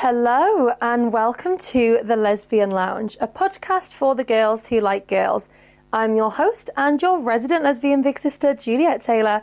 Hello and welcome to the Lesbian Lounge, a podcast for the girls who like girls. I'm your host and your resident lesbian big sister, Juliet Taylor,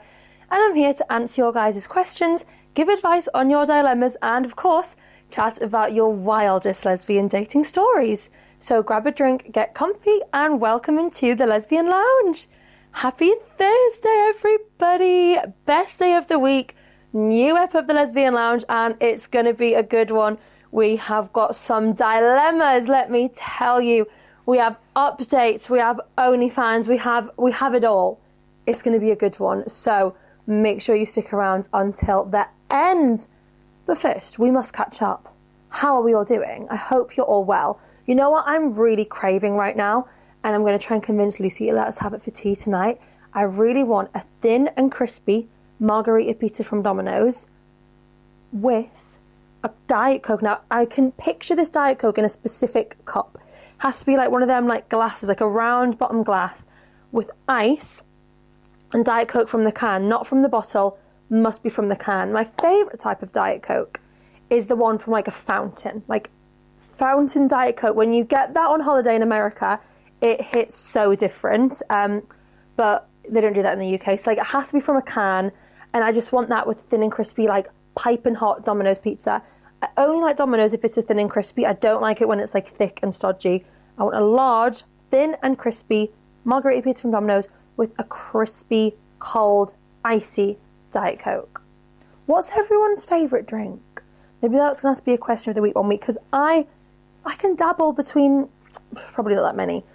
and I'm here to answer your guys' questions, give advice on your dilemmas, and of course, chat about your wildest lesbian dating stories. So grab a drink, get comfy, and welcome into the Lesbian Lounge. Happy Thursday, everybody! Best day of the week. New ep of the Lesbian Lounge, and it's going to be a good one. We have got some dilemmas, let me tell you. We have updates, we have OnlyFans, we have it all. It's going to be a good one, so make sure you stick around until the end. But first, we must catch up. How are we all doing? I hope you're all well. You know what I'm really craving right now? And I'm going to try and convince Lucy to let us have it for tea tonight. I really want a thin and crispy margarita pizza from Domino's with a Diet Coke. Now, I can picture this Diet Coke in a specific cup. Has to be like one of them like glasses, like a round bottom glass with ice and Diet Coke from the can, not from the bottle, must be from the can. My favourite type of Diet Coke is the one from like a fountain, like fountain Diet Coke. When you get that on holiday in America, it hits so different, but they don't do that in the UK. So like it has to be from a can. And I just want that with thin and crispy, like piping hot Domino's pizza. I only like Domino's if it's a thin and crispy. I don't like it when it's like thick and stodgy. I want a large, thin and crispy margarita pizza from Domino's with a crispy, cold, icy Diet Coke. What's everyone's favourite drink? Maybe that's going to have to be a question of the week 1 week, because I can dabble between, probably not that many.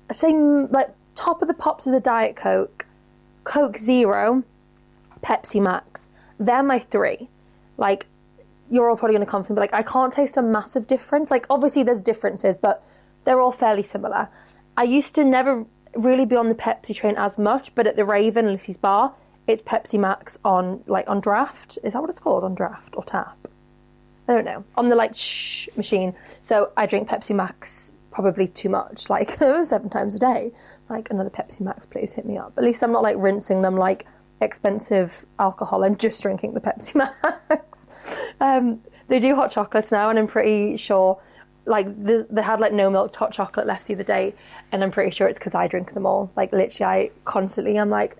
I say like top of the pops is a Diet Coke, Coke Zero, Pepsi Max. They're my three. Like, you're all probably going to come from me, like, I can't taste a massive difference. Like, obviously there's differences, but they're all fairly similar. I used to never really be on the Pepsi train as much, but at the Raven, Lucy's bar, it's Pepsi Max on draft. Is that what it's called? On draft or tap? I don't know. On the, like, machine. So I drink Pepsi Max probably too much, like 7 times a day. Like, another Pepsi Max, please hit me up. At least I'm not, like, rinsing them like expensive alcohol. I'm just drinking the Pepsi Max. They do hot chocolates now, and I'm pretty sure like they had like no milk hot chocolate left the other day, and I'm pretty sure it's because I drink them all. Like literally I'm like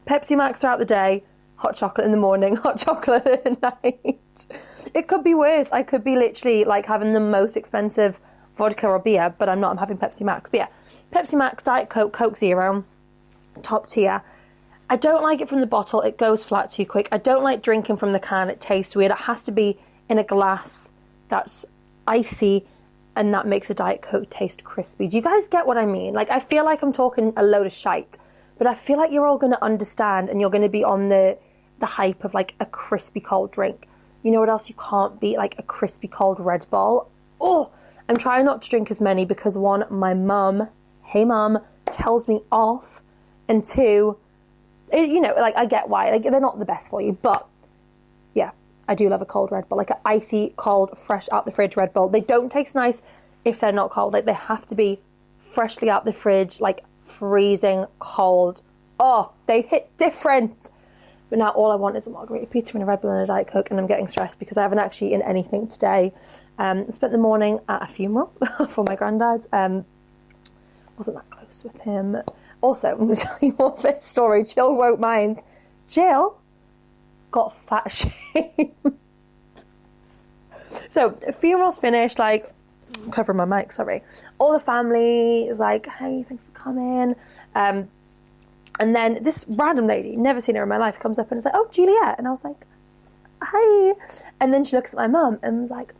Pepsi Max throughout the day, hot chocolate in the morning, hot chocolate at night. It could be worse. I could be literally like having the most expensive vodka or beer, but I'm not. I'm having Pepsi Max. But yeah, Pepsi Max, Diet Coke, Coke Zero, top tier. I don't like it from the bottle. It goes flat too quick. I don't like drinking from the can. It tastes weird. It has to be in a glass that's icy, and that makes a Diet Coke taste crispy. Do you guys get what I mean? Like, I feel like I'm talking a load of shite, but I feel like you're all going to understand, and you're going to be on the hype of, like, a crispy cold drink. You know what else you can't beat? Like, a crispy cold Red Bull. Oh, I'm trying not to drink as many because, 1, my mum, hey mum, tells me off, and 2, you know, like, I get why. Like, they're not the best for you, but, yeah, I do love a cold Red Bull. Like, an icy, cold, fresh out the fridge Red Bull. They don't taste nice if they're not cold. Like, they have to be freshly out the fridge, like, freezing cold. Oh, they hit different. But now all I want is a margarita pizza and a Red Bull and a Diet Coke, and I'm getting stressed because I haven't actually eaten anything today. I spent the morning at a funeral for my granddad. Wasn't that close with him. Also, I'm going to tell you all this story. Jill won't mind. Jill got fat shamed. So, funeral's finished, like, I'm covering my mic, sorry. All the family is like, hey, thanks for coming. And then this random lady, never seen her in my life, comes up and is like, oh, Juliet. And I was like, hi. And then she looks at my mum and was like,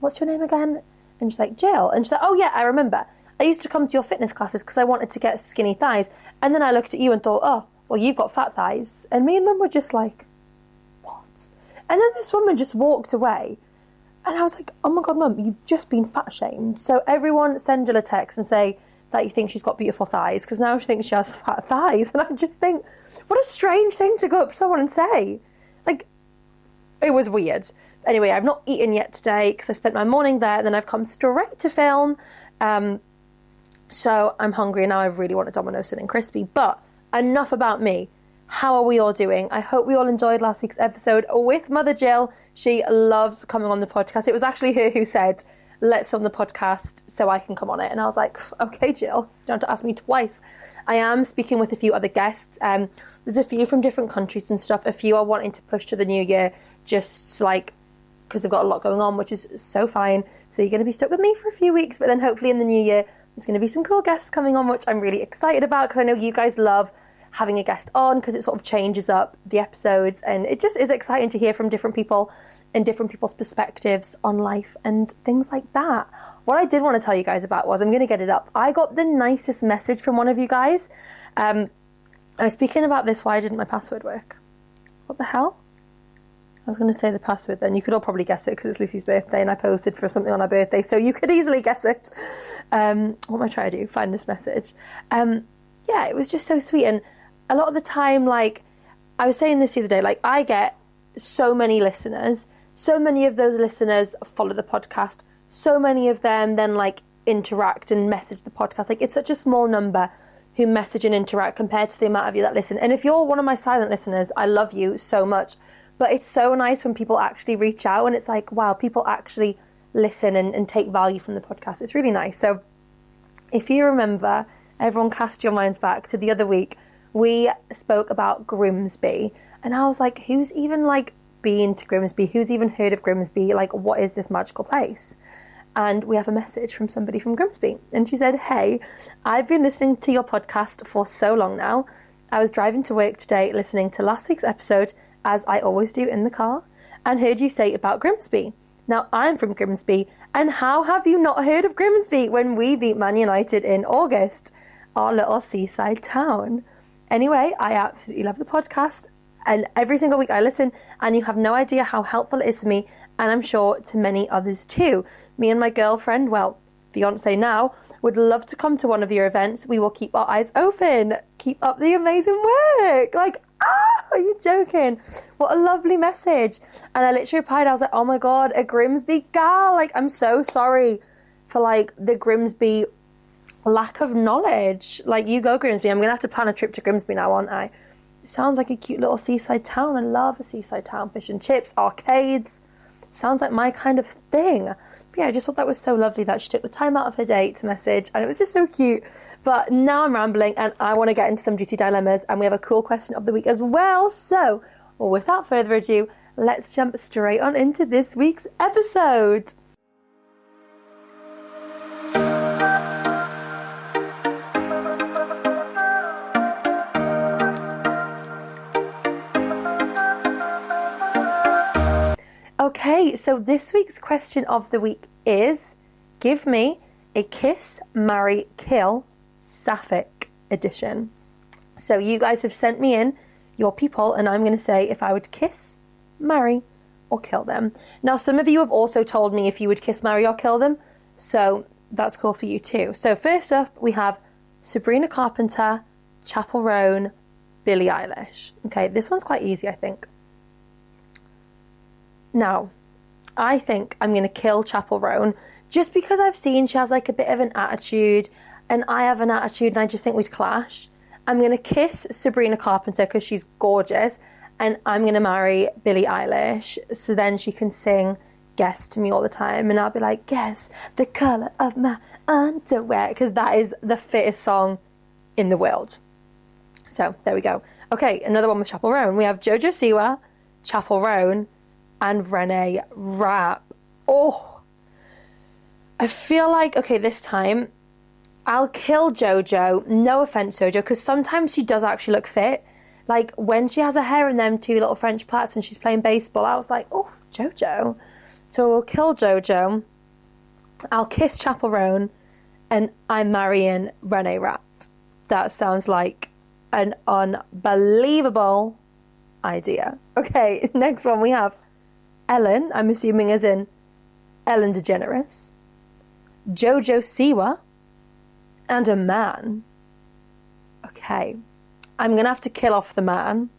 what's your name again? And she's like, Jill. And she's like, oh, yeah, I remember. I used to come to your fitness classes because I wanted to get skinny thighs. And then I looked at you and thought, oh, well, you've got fat thighs. And me and Mum were just like, what? And then this woman just walked away. And I was like, oh my God, Mum, you've just been fat shamed. So everyone send Jill a text and say that you think she's got beautiful thighs, because now she thinks she has fat thighs. And I just think, what a strange thing to go up to someone and say. Like, it was weird. Anyway, I've not eaten yet today because I spent my morning there. Then I've come straight to film. So I'm hungry now. I really want a Domino's Thin and Crispy. But enough about me. How are we all doing? I hope we all enjoyed last week's episode with Mother Jill. She loves coming on the podcast. It was actually her who said, let's on the podcast so I can come on it. And I was like, okay, Jill, you don't have to ask me twice. I am speaking with a few other guests. There's a few from different countries and stuff. A few are wanting to push to the new year, just like, because they've got a lot going on, which is so fine. So you're going to be stuck with me for a few weeks, but then hopefully in the new year, there's going to be some cool guests coming on, which I'm really excited about, because I know you guys love having a guest on, because it sort of changes up the episodes, and it just is exciting to hear from different people and different people's perspectives on life and things like that. What I did want to tell you guys about was, I'm going to get it up, I got the nicest message from one of you guys. I was speaking about this, why didn't my password work? What the hell? I was going to say the password then. You could all probably guess it because it's Lucy's birthday and I posted for something on her birthday, so you could easily guess it. What am I trying to do? Find this message. Yeah, it was just so sweet. And a lot of the time, like, I was saying this the other day, like, I get so many listeners. So many of those listeners follow the podcast. So many of them then, like, interact and message the podcast. Like, it's such a small number who message and interact compared to the amount of you that listen. And if you're one of my silent listeners, I love you so much. But it's so nice when people actually reach out and it's like, wow, people actually listen and take value from the podcast. It's really nice. So if you remember, everyone cast your minds back to the other week, we spoke about Grimsby. And I was like, who's even like been to Grimsby? Who's even heard of Grimsby? Like, what is this magical place? And we have a message from somebody from Grimsby. And she said, hey, I've been listening to your podcast for so long now. I was driving to work today listening to last week's episode, as I always do in the car, and heard you say about Grimsby. Now, I'm from Grimsby, and how have you not heard of Grimsby when we beat Man United in August, our little seaside town? Anyway, I absolutely love the podcast, and every single week I listen, and you have no idea how helpful it is to me, and I'm sure to many others too. Me and my girlfriend, well, fiance now, would love to come to one of your events. We will keep our eyes open. Keep up the amazing work. Like, are you joking? What a lovely message. And I literally replied, I was like, oh my God, a Grimsby gal. Like, I'm so sorry for like the Grimsby lack of knowledge. Like, you go Grimsby. I'm going to have to plan a trip to Grimsby now, aren't I? It sounds like a cute little seaside town. I love a seaside town. Fish and chips, arcades. Sounds like my kind of thing. But yeah, I just thought that was so lovely that she took the time out of her day to message, and it was just so cute. But now I'm rambling and I want to get into some juicy dilemmas, and we have a cool question of the week as well. So without further ado, let's jump straight on into this week's episode. Okay, so this week's question of the week is, give me a kiss, marry, kill sapphic edition. So you guys have sent me in your people, and I'm going to say if I would kiss, marry, or kill them. Now, some of you have also told me if you would kiss, marry, or kill them, so that's cool for you too. So first up, we have Sabrina Carpenter, Chappell Roan, Billie Eilish. Okay, this one's quite easy, I think. Now, I think I'm going to kill Chappell Roan just because I've seen she has like a bit of an attitude and I have an attitude and I just think we'd clash. I'm going to kiss Sabrina Carpenter because she's gorgeous, and I'm going to marry Billie Eilish so then she can sing Guess to me all the time and I'll be like, guess the colour of my underwear, because that is the fittest song in the world. So there we go. Okay, another one with Chappell Roan. We have Jojo Siwa, Chappell Roan, and Renee Rapp. Oh, I feel like, okay, this time I'll kill Jojo. No offense, Jojo, because sometimes she does actually look fit. Like when she has her hair in them two little French plaits and she's playing baseball, I was like, oh, Jojo. So we'll kill Jojo. I'll kiss Chappell Roan, and I'm marrying Renee Rapp. That sounds like an unbelievable idea. Okay, next one we have Ellen, I'm assuming as in Ellen DeGeneres, Jojo Siwa, and a man. Okay, I'm going to have to kill off the man.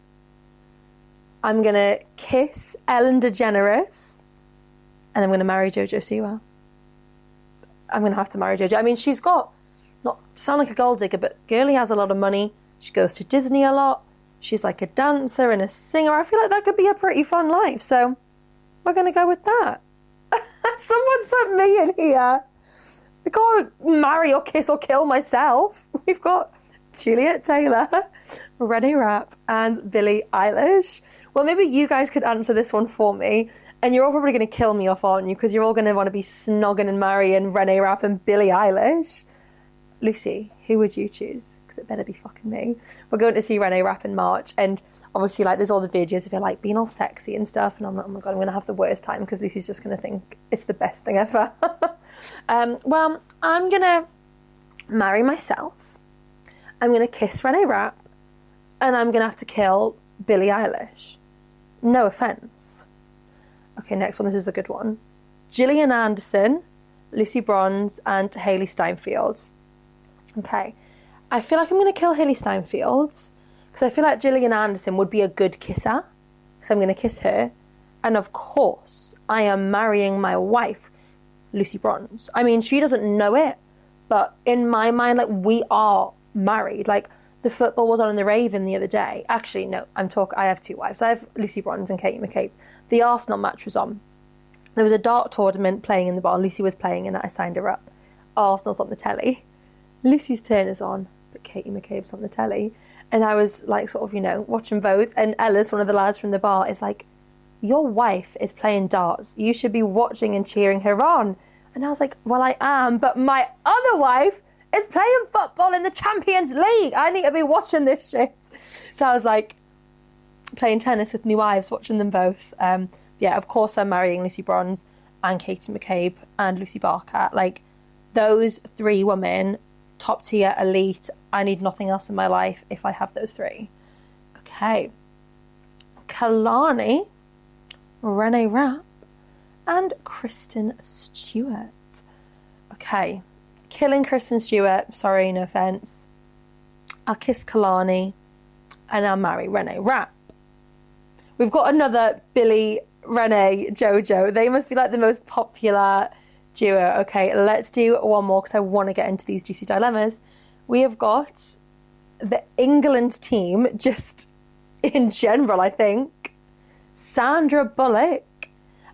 I'm going to kiss Ellen DeGeneres, and I'm going to marry Jojo Siwa. I'm going to have to marry Jojo. I mean, she's got, not to sound like a gold digger, but girlie has a lot of money. She goes to Disney a lot. She's like a dancer and a singer. I feel like that could be a pretty fun life. So We're going to go with that. Someone's put me in here. I can't marry or kiss or kill myself. We've got Juliet Taylor, Renee Rapp, and Billie Eilish. Well, maybe you guys could answer this one for me. And you're all probably going to kill me off, aren't you? Because you're all going to want to be snogging and marrying Renee Rapp and Billie Eilish. Lucy, who would you choose? Because it better be fucking me. We're going to see Renee Rapp in March. And obviously, like, there's all the videos of her, like, being all sexy and stuff. And I'm like, oh my God, I'm going to have the worst time because Lucy's just going to think it's the best thing ever. Well, I'm going to marry myself. I'm going to kiss Renee Rapp. And I'm going to have to kill Billie Eilish. No offence. Okay, next one. This is a good one. Gillian Anderson, Lucy Bronze, and Hailey Steinfeld. Okay. I feel like I'm going to kill Hailey Steinfeld because I feel like Gillian Anderson would be a good kisser. So I'm going to kiss her. And of course, I am marrying my wife, Lucy Bronze. I mean, she doesn't know it, but in my mind, like, we are married. Like, the football was on in the Raven the other day. Actually, no, I have two wives. I have Lucy Bronze and Katie McCabe. The Arsenal match was on. There was a dart tournament playing in the bar. Lucy was playing in it. I signed her up. Arsenal's on the telly. Lucy's turn is on, but Katie McCabe's on the telly. And I was like, sort of, you know, watching both. And Ellis, one of the lads from the bar, is like, your wife is playing darts. You should be watching and cheering her on. And I was like, well, I am, but my other wife is playing football in the Champions League. I need to be watching this shit. So I was like, playing tennis with my wives, watching them both. Yeah, of course I'm marrying Lucy Bronze and Katie McCabe and Lucy Barker. Like, those three women, top tier, elite. I need nothing else in my life if I have those three. Okay. Kalani, Renee Rapp, and Kristen Stewart. Okay. Killing Kristen Stewart. Sorry, no offence. I'll kiss Kalani and I'll marry Renee Rapp. We've got another Billy, Renee, Jojo. They must be like the most popular duo. Okay, let's do one more because I want to get into these juicy dilemmas. We have got the England team, just in general, I think. Sandra Bullock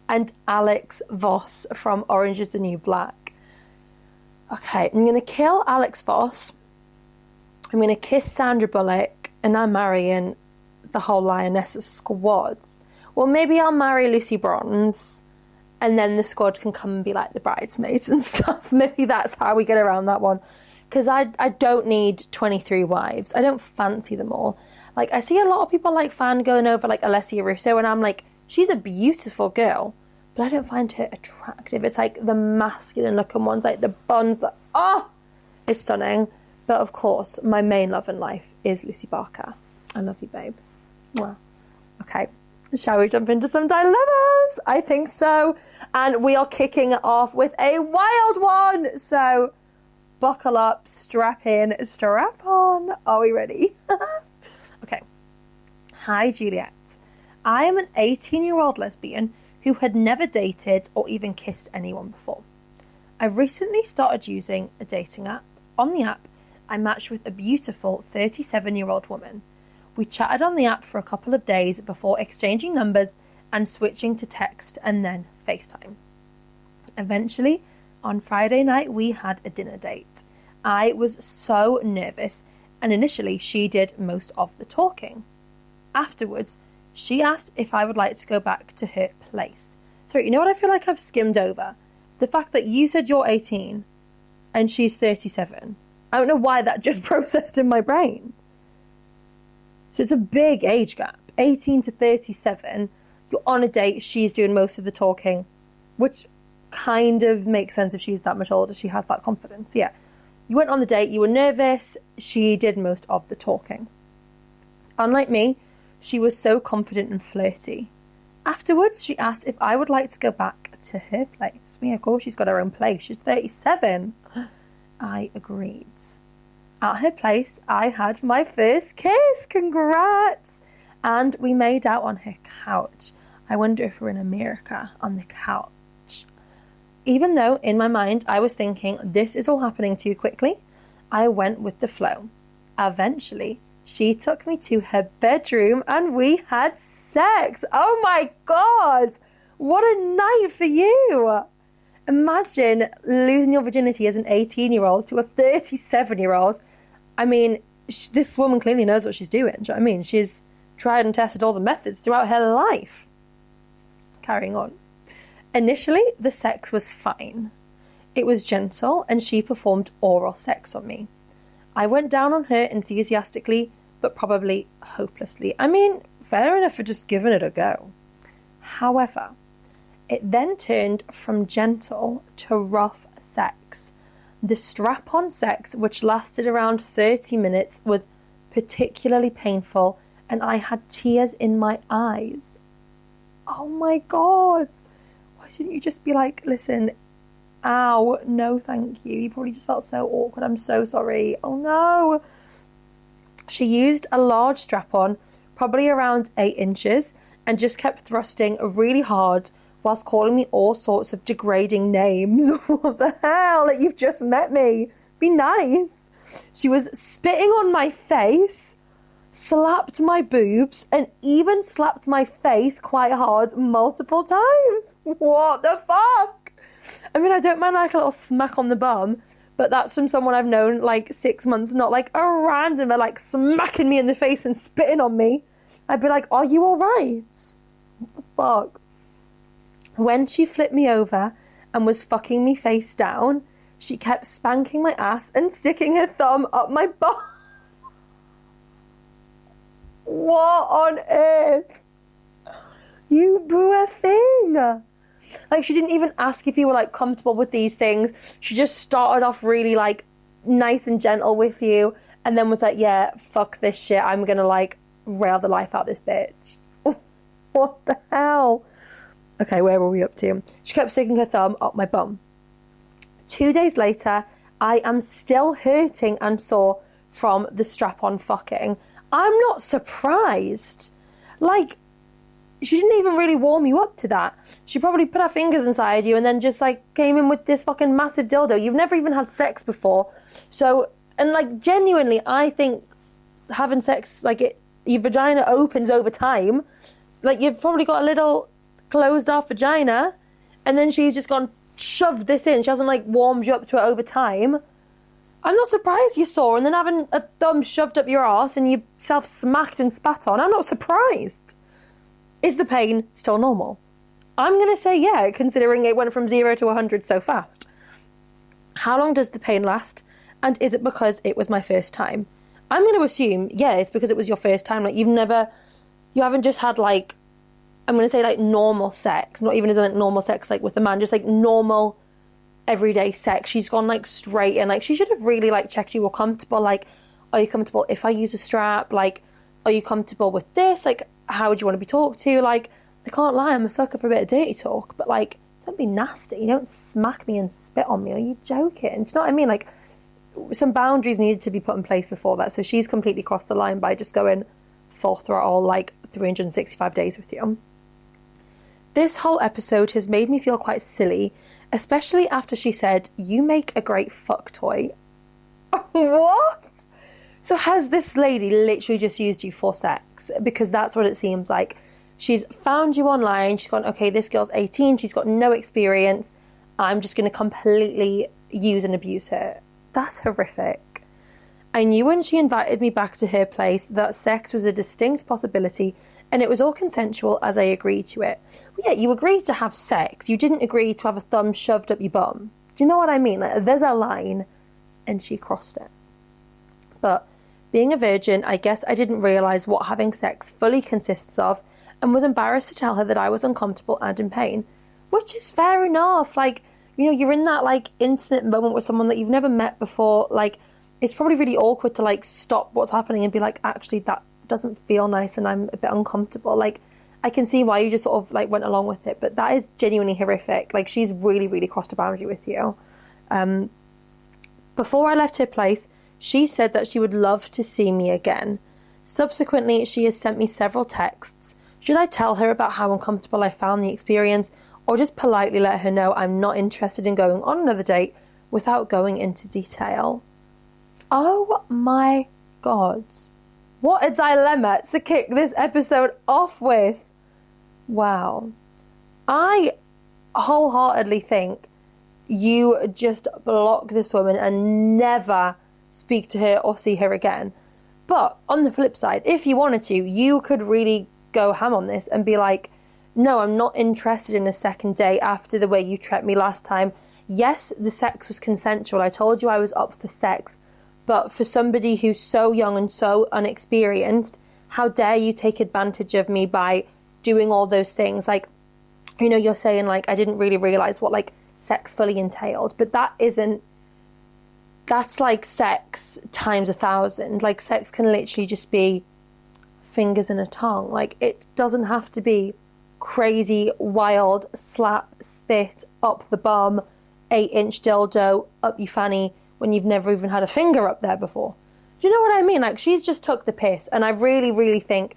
and Alex Voss from Orange is the New Black. Okay, I'm going to kill Alex Voss. I'm going to kiss Sandra Bullock and I'm marrying the whole Lioness squads. Well, maybe I'll marry Lucy Bronze and then the squad can come and be like the bridesmaids and stuff. Maybe that's how we get around that one. Because I don't need 23 wives. I don't fancy them all. Like, I see a lot of people like fangirling over like Alessia Russo and I'm like, she's a beautiful girl, but I don't find her attractive. It's like the masculine looking ones, like the buns that, oh, it's stunning. But of course, my main love in life is Lucy Barker. I love you, babe. Well, okay. Shall we jump into some dilemmas? I think so. And we are kicking it off with a wild one. So buckle up, strap in, strap on. Are we ready? Okay. Hi, Juliet. I am an 18-year-old lesbian who had never dated or even kissed anyone before. I recently started using a dating app. On the app, I matched with a beautiful 37-year-old woman. We chatted on the app for a couple of days before exchanging numbers and switching to text and then FaceTime. Eventually, on Friday night, we had a dinner date. I was so nervous, and initially she did most of the talking. Afterwards, she asked if I would like to go back to her place. Sorry, you know what I feel like I've skimmed over? The fact that you said you're 18 and she's 37. I don't know why that just processed in my brain. So it's a big age gap. 18 to 37. You're on a date. She's doing most of the talking, which kind of makes sense if she's that much older. She has that confidence. Yeah. You went on the date. You were nervous. She did most of the talking. Unlike me, she was so confident and flirty. Afterwards, she asked if I would like to go back to her place. Yeah, of course, she's got her own place. She's 37. I agreed. At her place, I had my first kiss. Congrats! And we made out on her couch. I wonder if we're in America on the couch. Even though, in my mind, I was thinking, this is all happening too quickly, I went with the flow. Eventually, she took me to her bedroom and we had sex. Oh my God! What a night for you. Imagine losing your virginity as an 18-year-old to a 37-year-old. I mean, this woman clearly knows what she's doing. Do you know what I mean? She's tried and tested all the methods throughout her life. Carrying on. Initially, the sex was fine. It was gentle, and she performed oral sex on me. I went down on her enthusiastically, but probably hopelessly. I mean, fair enough for just giving it a go. However, it then turned from gentle to rough sex. The strap-on sex, which lasted around 30 minutes, was particularly painful, and I had tears in my eyes. Oh my God. Why didn't you just be like, listen, ow, no thank you. You probably just felt so awkward. I'm so sorry. Oh no. She used a large strap-on, probably around 8 inches, and just kept thrusting really hard whilst calling me all sorts of degrading names. What the hell? Like, you've just met me. Be nice. She was spitting on my face, slapped my boobs, and even slapped my face quite hard multiple times. What the fuck? I mean, I don't mind like a little smack on the bum, but that's from someone I've known like 6 months, not like a randomer like smacking me in the face and spitting on me. I'd be like, are you all right? What the fuck? When she flipped me over and was fucking me face down, she kept spanking my ass and sticking her thumb up my butt. What on earth? You poor thing. Like, she didn't even ask if you were like comfortable with these things. She just started off really like nice and gentle with you, and then was like, yeah, fuck this shit. I'm gonna like rail the life out this bitch. What the hell? Okay, where were we up to? She kept sticking her thumb up my bum. 2 days later, I am still hurting and sore from the strap-on fucking. I'm not surprised. Like, she didn't even really warm you up to that. She probably put her fingers inside you and then just like came in with this fucking massive dildo. You've never even had sex before. So, and like genuinely, I think having sex, like your vagina opens over time. Like, you've probably got a little closed off vagina, and then she's just gone shoved this in. She hasn't like warmed you up to it over time. I'm not surprised you saw, and then having a thumb shoved up your arse and yourself smacked and spat on. I'm not surprised. Is the pain still normal? I'm going to say yeah, considering it went from 0 to 100 so fast. How long does the pain last? And is it because it was my first time? I'm going to assume, yeah, it's because it was your first time. Like, you haven't just had like, I'm going to say like normal sex, not even as in like normal sex like with a man, just like normal everyday sex. She's gone like straight in. Like, she should have really like checked you were comfortable. Like, are you comfortable if I use a strap? Like, are you comfortable with this? Like, how would you want to be talked to? Like, I can't lie, I'm a sucker for a bit of dirty talk, but like, don't be nasty. You don't smack me and spit on me. Are you joking? Do you know what I mean? Like, some boundaries needed to be put in place before that. So she's completely crossed the line by just going full throttle like 365 days with you. This whole episode has made me feel quite silly, especially after she said, you make a great fuck toy. What? So has this lady literally just used you for sex? Because that's what it seems like. She's found you online. She's gone, okay, this girl's 18. She's got no experience. I'm just going to completely use and abuse her. That's horrific. I knew when she invited me back to her place that sex was a distinct possibility, and it was all consensual as I agreed to it. Well, yeah, you agreed to have sex. You didn't agree to have a thumb shoved up your bum. Do you know what I mean? Like, there's a line, and she crossed it. But being a virgin, I guess I didn't realise what having sex fully consists of, and was embarrassed to tell her that I was uncomfortable and in pain, which is fair enough. Like, you know, you're in that like intimate moment with someone that you've never met before. Like, it's probably really awkward to like stop what's happening and be like, actually, that doesn't feel nice and I'm a bit uncomfortable. Like, I can see why you just sort of like went along with it, but that is genuinely horrific. Like, she's really, really crossed a boundary with you. Before I left her place, she said that she would love to see me again. Subsequently, she has sent me several texts. Should I tell her about how uncomfortable I found the experience, or just politely let her know I'm not interested in going on another date without going into detail? Oh my God. What a dilemma to kick this episode off with. Wow. I wholeheartedly think you just block this woman and never speak to her or see her again. But on the flip side, if you wanted to, you could really go ham on this and be like, no, I'm not interested in a second date after the way you treated me last time. Yes, the sex was consensual. I told you I was up for sex. But for somebody who's so young and so unexperienced, how dare you take advantage of me by doing all those things? Like, you know, you're saying, like, I didn't really realize what, like, sex fully entailed. But that's like sex times 1,000. Like, sex can literally just be fingers and a tongue. Like, it doesn't have to be crazy, wild, slap, spit, up the bum, 8-inch dildo, up your fanny, when you've never even had a finger up there before. Do you know what I mean? Like, she's just took the piss, and I really, really think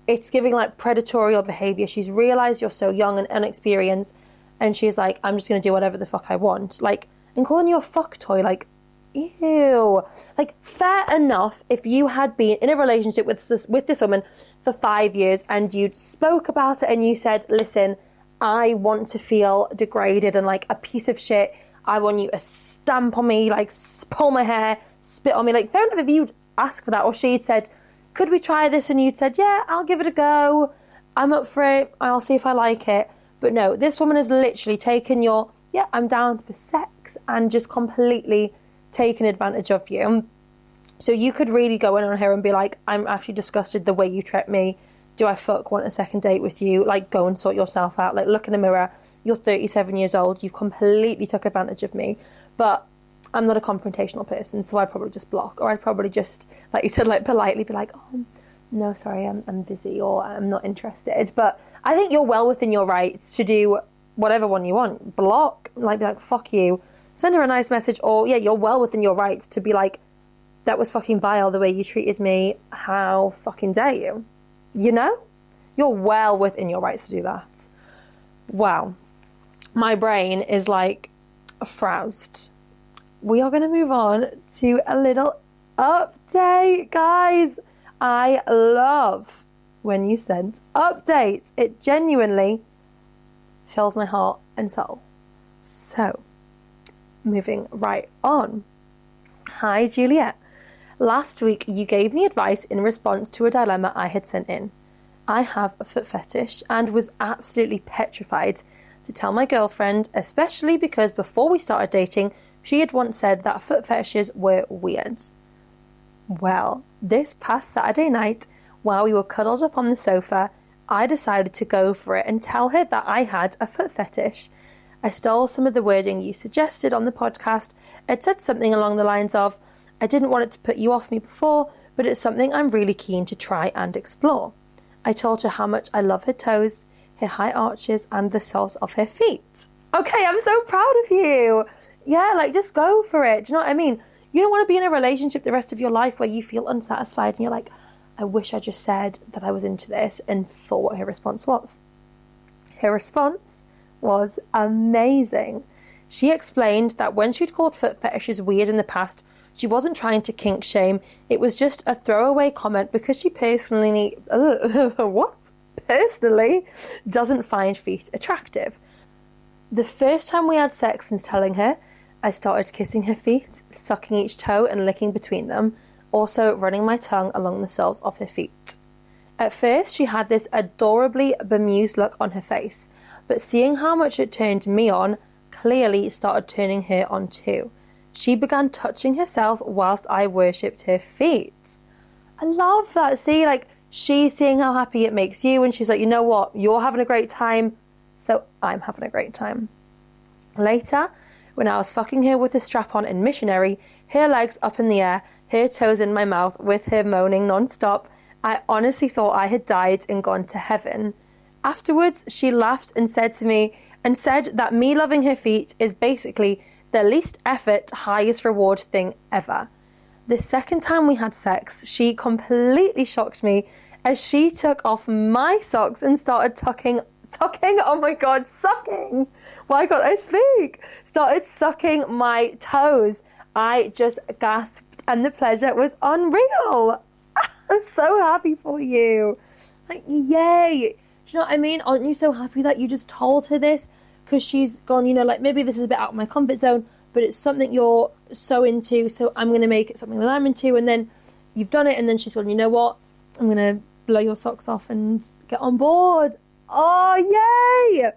it's giving, like, predatorial behaviour. She's realised you're so young and inexperienced, and she's like, I'm just going to do whatever the fuck I want. Like, and calling you a fuck toy, like, ew. Like, fair enough if you had been in a relationship with this woman for 5 years, and you'd spoke about it, and you said, listen, I want to feel degraded and like a piece of shit. I want you to stamp on me, like pull my hair, spit on me. Like, fair enough if you'd asked for that, or she'd said, could we try this? And you'd said, yeah, I'll give it a go. I'm up for it. I'll see if I like it. But no, this woman has literally taken your, yeah, I'm down for sex, and just completely taken advantage of you. So you could really go in on her and be like, I'm actually disgusted the way you treat me. Do I want a second date with you? Like, go and sort yourself out. Like, look in the mirror. You're 37 years old. You completely took advantage of me. But I'm not a confrontational person, so I'd probably just block. Or I'd probably just, like you said, like politely be like, oh, no, sorry, I'm busy, or I'm not interested. But I think you're well within your rights to do whatever one you want. Block, like, be like, fuck you. Send her a nice message, or, yeah, you're well within your rights to be like, that was fucking vile the way you treated me. How fucking dare you? You know? You're well within your rights to do that. Wow. My brain is like frowsed. We are going to move on to a little update, guys. I love when you send updates. It genuinely fills my heart and soul. So, moving right on. Hi, Juliet. Last week, you gave me advice in response to a dilemma I had sent in. I have a foot fetish and was absolutely petrified to tell my girlfriend, especially because before we started dating, she had once said that foot fetishes were weird. Well, this past Saturday night, while we were cuddled up on the sofa, I decided to go for it and tell her that I had a foot fetish. I stole some of the wording you suggested on the podcast. It said something along the lines of, I didn't want it to put you off me before, but it's something I'm really keen to try and explore. I told her how much I love her toes, her high arches, and the soles of her feet. Okay, I'm so proud of you. Yeah, like, just go for it. Do you know what I mean? You don't want to be in a relationship the rest of your life where you feel unsatisfied and you're like, I wish I just said that I was into this, and saw what her response was. Her response was amazing. She explained that when she'd called foot fetishes weird in the past, she wasn't trying to kink shame. It was just a throwaway comment because she personally doesn't find feet attractive. The first time we had sex since telling her, I started kissing her feet, sucking each toe and licking between them, also running my tongue along the soles of her feet. At first, she had this adorably bemused look on her face, but seeing how much it turned me on, clearly started turning her on too. She began touching herself whilst I worshipped her feet. I love that. See, like, she's seeing how happy it makes you, and she's like, you know what? You're having a great time, so I'm having a great time. Later, when I was fucking her with a strap-on and missionary, her legs up in the air, her toes in my mouth, with her moaning non-stop, I honestly thought I had died and gone to heaven. Afterwards, she laughed and said that me loving her feet is basically the least effort, highest reward thing ever. The second time we had sex, she completely shocked me as she took off my socks and started sucking. Why can't I speak? Started sucking my toes. I just gasped, and the pleasure was unreal. I'm so happy for you. Like, yay. Do you know what I mean? Aren't you so happy that you just told her this? Because she's gone, you know, like, maybe this is a bit out of my comfort zone, but it's something you're so into, so I'm going to make it something that I'm into. And then you've done it, and then she's gone, you know what? I'm going to blow your socks off and get on board. Oh, yay!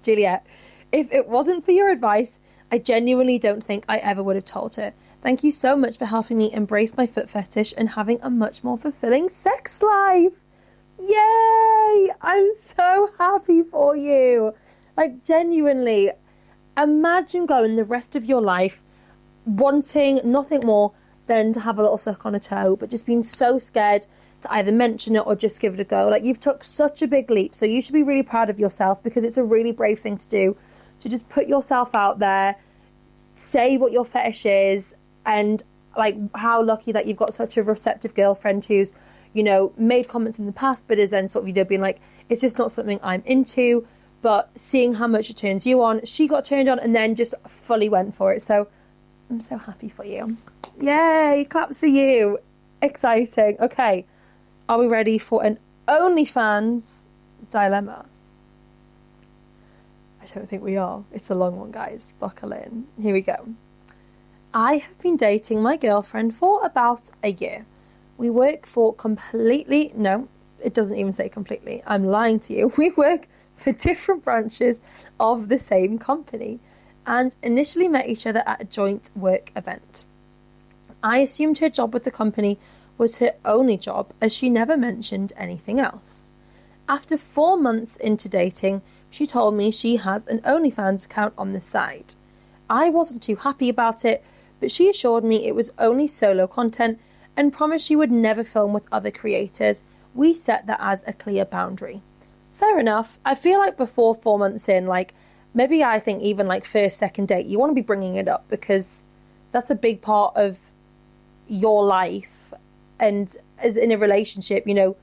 Juliet, if it wasn't for your advice, I genuinely don't think I ever would have told her. Thank you so much for helping me embrace my foot fetish and having a much more fulfilling sex life. Yay! I'm so happy for you. Like, genuinely, imagine going the rest of your life wanting nothing more than to have a little suck on a toe, but just being so scared to either mention it or just give it a go. Like, you've took such a big leap, so you should be really proud of yourself, because it's a really brave thing to do, to just put yourself out there, say what your fetish is, and like how lucky that you've got such a receptive girlfriend who's, you know, made comments in the past but is then sort of, you know, being like, it's just not something I'm into, but seeing how much it turns you on, she got turned on and then just fully went for it. So I'm so happy for you. Yay, claps for you. Exciting. Okay, are we ready for an OnlyFans dilemma? I don't think we are. It's a long one, guys. Buckle in. Here we go. I have been dating my girlfriend for about a year. We work for no, it doesn't even say completely. I'm lying to you. We work for different branches of the same company and initially met each other at a joint work event. I assumed her job with the company was her only job, as she never mentioned anything else. After 4 months into dating, she told me she has an OnlyFans account on the side. I wasn't too happy about it, but she assured me it was only solo content and promised she would never film with other creators. We set that as a clear boundary. Fair enough. I feel like before 4 months in, like, maybe I think even like first, second date, you want to be bringing it up, because that's a big part of your life. And as in a relationship, you know,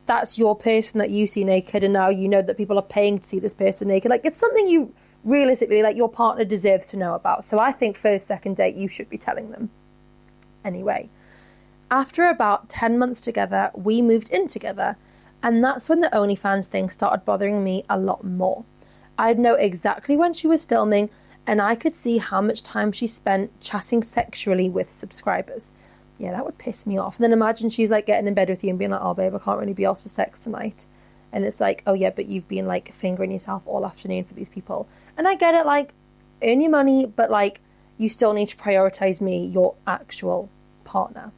that's your person that you see naked, and now you know that people are paying to see this person naked. Like, it's something you realistically, like, your partner deserves to know about. So I think first, second date, you should be telling them. Anyway, after about 10 months together, we moved in together, and that's when the OnlyFans thing started bothering me a lot more. I'd know exactly when she was filming, and I could see how much time she spent chatting sexually with subscribers. Yeah, that would piss me off. And then imagine she's like getting in bed with you and being like, oh babe, I can't really be asked for sex tonight. And it's like, oh yeah, but you've been like fingering yourself all afternoon for these people. And I get it, like, earn your money, but like, you still need to prioritize me, your actual partner.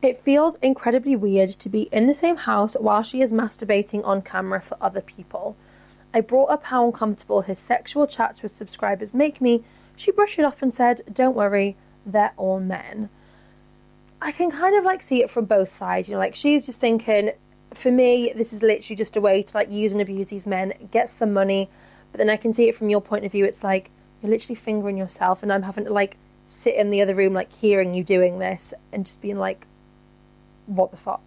It feels incredibly weird to be in the same house while she is masturbating on camera for other people. I brought up how uncomfortable his sexual chats with subscribers make me. She brushed it off and said, don't worry, they're all men. I can kind of like see it from both sides, you know, like, she's just thinking, for me, this is literally just a way to like use and abuse these men, get some money. But then I can see it from your point of view. It's like, you're literally fingering yourself, and I'm having to like sit in the other room, like hearing you doing this and just being like, what the fuck?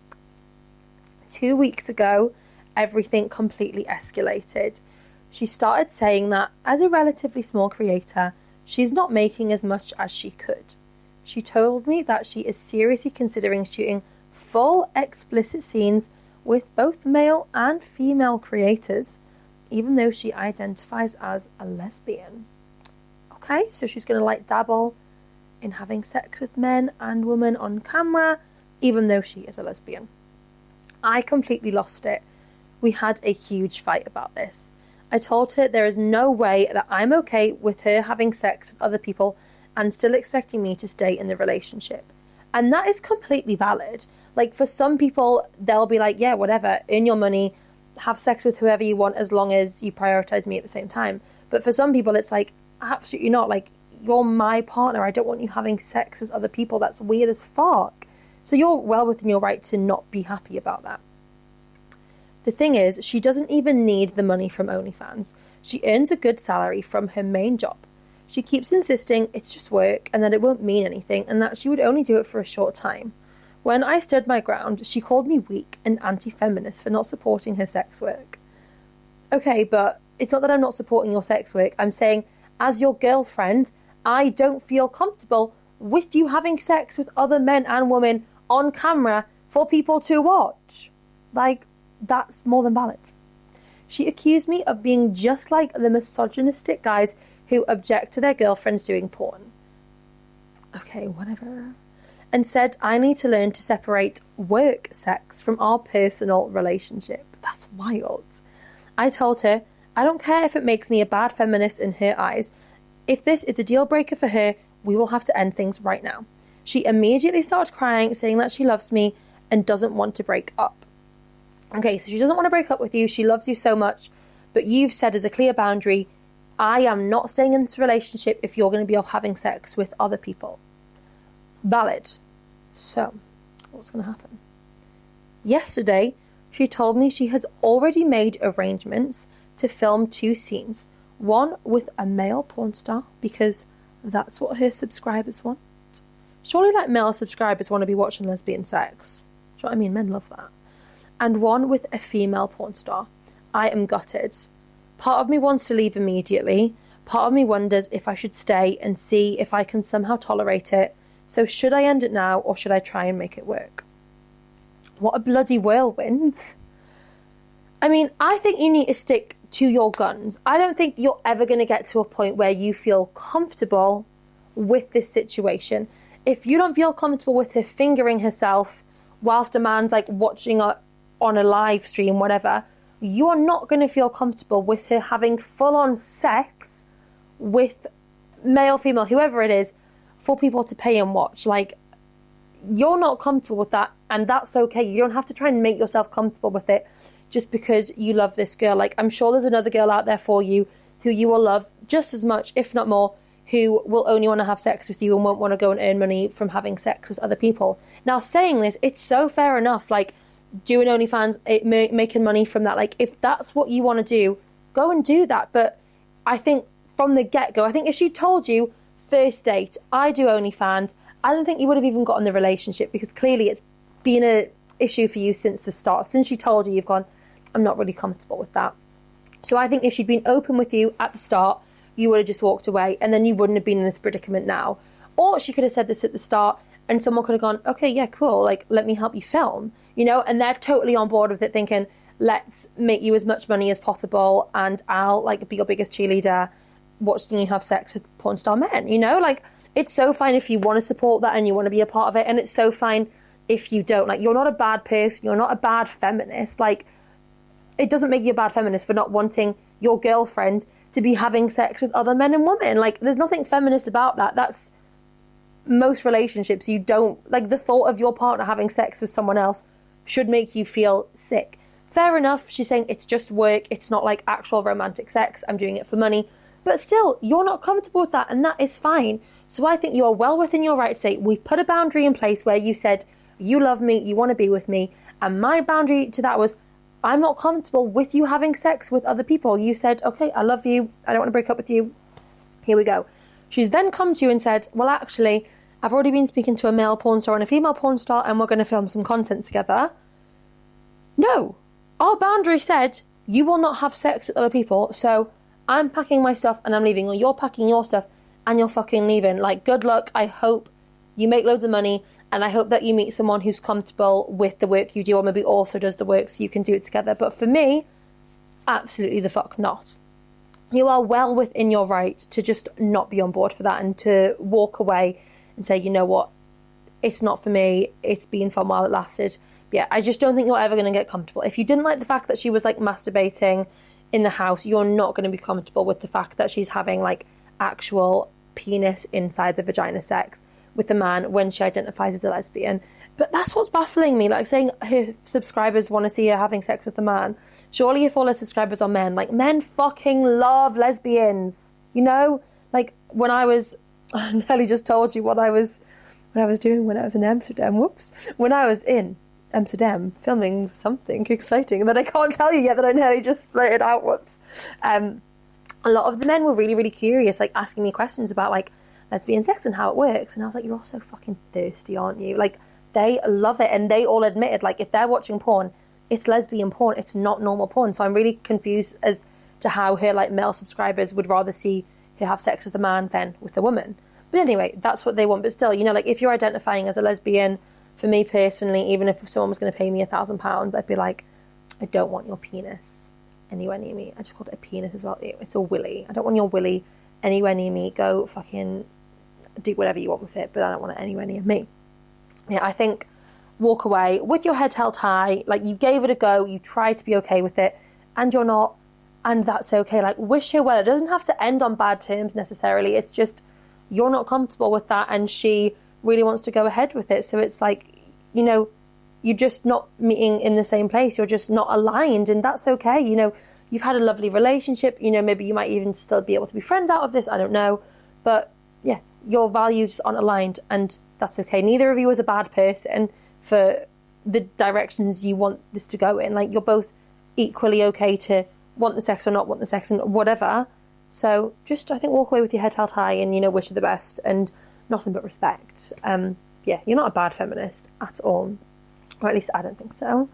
2 weeks ago, everything completely escalated. She started saying that as a relatively small creator, she's not making as much as she could. She told me that she is seriously considering shooting full explicit scenes with both male and female creators, even though she identifies as a lesbian. Okay, so she's going to like dabble in having sex with men and women on camera, even though she is a lesbian. I completely lost it. We had a huge fight about this. I told her there is no way that I'm okay with her having sex with other people and still expecting me to stay in the relationship. And that is completely valid. Like, for some people, they'll be like, yeah, whatever, earn your money, have sex with whoever you want as long as you prioritize me at the same time. But for some people, it's like, absolutely not. Like, you're my partner. I don't want you having sex with other people. That's weird as fuck. So you're well within your right to not be happy about that. The thing is, she doesn't even need the money from OnlyFans. She earns a good salary from her main job. She keeps insisting it's just work and that it won't mean anything and that she would only do it for a short time. When I stood my ground, she called me weak and anti-feminist for not supporting her sex work. Okay, but it's not that I'm not supporting your sex work. I'm saying, as your girlfriend, I don't feel comfortable with you having sex with other men and women on camera for people to watch. Like, that's more than valid. She accused me of being just like the misogynistic guys who object to their girlfriends doing porn. Okay, whatever. And said I need to learn to separate work sex from our personal relationship. That's wild. I told her, I don't care if it makes me a bad feminist in her eyes. If this is a deal breaker for her, we will have to end things right now. She immediately started crying, saying that she loves me and doesn't want to break up. Okay, so she doesn't want to break up with you. She loves you so much. But you've said as a clear boundary, I am not staying in this relationship if you're going to be off having sex with other people. Valid. So, what's going to happen? Yesterday, she told me she has already made arrangements to film 2 scenes. One with a male porn star, because that's what her subscribers want. Surely like male subscribers want to be watching lesbian sex. Do you know what I mean? Men love that. And one with a female porn star. I am gutted. Part of me wants to leave immediately. Part of me wonders if I should stay and see if I can somehow tolerate it. So should I end it now or should I try and make it work? What a bloody whirlwind. I mean, I think you need to stick to your guns. I don't think you're ever going to get to a point where you feel comfortable with this situation. If you don't feel comfortable with her fingering herself whilst a man's like watching her on a live stream, whatever, you are not going to feel comfortable with her having full-on sex with male, female, whoever it is, for people to pay and watch. Like, you're not comfortable with that, and that's okay. You don't have to try and make yourself comfortable with it just because you love this girl. Like, I'm sure there's another girl out there for you who you will love just as much, if not more, who will only want to have sex with you and won't want to go and earn money from having sex with other people. Now, saying this, it's so fair enough, like, doing OnlyFans, making money from that. Like, if that's what you want to do, go and do that. But I think from the get-go, I think if she told you, first date, I do OnlyFans, I don't think you would have even gotten the relationship, because clearly it's been an issue for you since the start. Since she told you, you've gone, I'm not really comfortable with that. So I think if she'd been open with you at the start, you would have just walked away, and then you wouldn't have been in this predicament now. Or she could have said this at the start, and someone could have gone, okay, yeah, cool, like, let me help you film, you know, and they're totally on board with it, thinking, let's make you as much money as possible, and I'll, like, be your biggest cheerleader watching you have sex with porn star men, you know? Like, it's so fine if you want to support that and you want to be a part of it, and it's so fine if you don't. Like, you're not a bad person, you're not a bad feminist. Like, it doesn't make you a bad feminist for not wanting your girlfriend to be having sex with other men and women. Like, there's nothing feminist about that. That's most relationships. You don't, like, the thought of your partner having sex with someone else should make you feel sick. Fair enough, she's saying it's just work, it's not like actual romantic sex, I'm doing it for money. But still, you're not comfortable with that, and that is fine. So I think you are well within your right to say, we put a boundary in place where you said, you love me, you want to be with me. And my boundary to that was, I'm not comfortable with you having sex with other people. You said, okay, I love you, I don't want to break up with you. Here we go. She's then come to you and said, well, actually, I've already been speaking to a male porn star and a female porn star, and we're going to film some content together. No. Our boundary said, you will not have sex with other people, so I'm packing my stuff and I'm leaving, or you're packing your stuff and you're fucking leaving. Like, good luck. I hope you make loads of money, and I hope that you meet someone who's comfortable with the work you do, or maybe also does the work so you can do it together. But for me, absolutely the fuck not. You are well within your right to just not be on board for that and to walk away and say, you know what, it's not for me, it's been fun while it lasted. But yeah, I just don't think you're ever going to get comfortable. If you didn't like the fact that she was like masturbating in the house, you're not going to be comfortable with the fact that she's having like actual penis inside the vagina sex with the man when she identifies as a lesbian. But that's what's baffling me, like saying her subscribers want to see her having sex with a man. Surely if all her subscribers are men, like, men fucking love lesbians, you know? Like, when I was, I nearly just told you what I was doing when I was in Amsterdam, when I was in Amsterdam filming something exciting that I can't tell you yet, that I nearly just blurted out once. A lot of the men were really, really curious, like, asking me questions about, like, lesbian sex and how it works, and I was like, you're all so fucking thirsty, aren't you? Like, they love it, and they all admitted, like, if they're watching porn, it's lesbian porn, it's not normal porn. So I'm really confused as to how her, like, male subscribers would rather see her have sex with a man than with a woman. But anyway, that's what they want. But still, you know, like, if you're identifying as a lesbian, for me personally, even if someone was going to pay me £1,000, I'd be like, I don't want your penis anywhere near me. I just called it a penis as well. Ew, it's a willy. I don't want your willy anywhere near me. Go fucking do whatever you want with it, but I don't want it anywhere near me. Yeah, I think walk away with your head held high. Like, you gave it a go, you tried to be okay with it, and you're not, and that's okay. Like, wish her well. It doesn't have to end on bad terms necessarily. It's just you're not comfortable with that, and she really wants to go ahead with it. So it's like, you know, you're just not meeting in the same place. You're just not aligned, and that's okay. You know, you've had a lovely relationship. You know, maybe you might even still be able to be friends out of this. I don't know. But yeah, your values aren't aligned, and that's okay. Neither of you is a bad person for the directions you want this to go in. Like, you're both equally okay to want the sex or not want the sex and whatever. So just, I think, walk away with your head held high and, you know, wish her the best and nothing but respect. Yeah, you're not a bad feminist at all. Or at least I don't think so.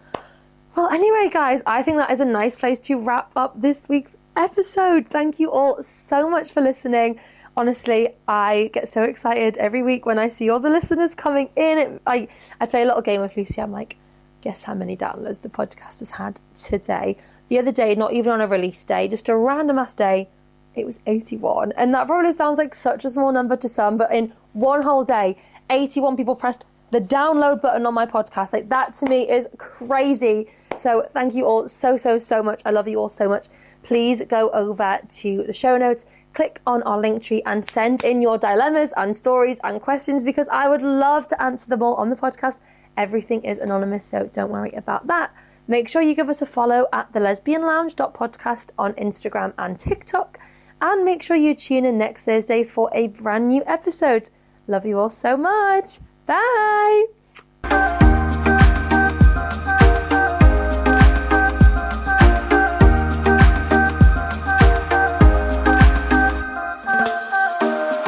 Well, anyway, guys, I think that is a nice place to wrap up this week's episode. Thank you all so much for listening. Honestly, I get so excited every week when I see all the listeners coming in. I play a little game with Lucy. I'm like, guess how many downloads the podcast has had today? The other day, not even on a release day, just a random ass day, it was 81. And that probably sounds like such a small number to some, but in one whole day, 81 people pressed the download button on my podcast. Like, that to me is crazy. So thank you all so much. I love you all so much. Please go over to the show notes, click on our link tree and send in your dilemmas and stories and questions, because I would love to answer them all on the podcast. Everything is anonymous, so don't worry about that. Make sure you give us a follow at the lesbianlounge.podcast on Instagram and TikTok. And make sure you tune in next Thursday for a brand new episode. Love you all so much. Bye.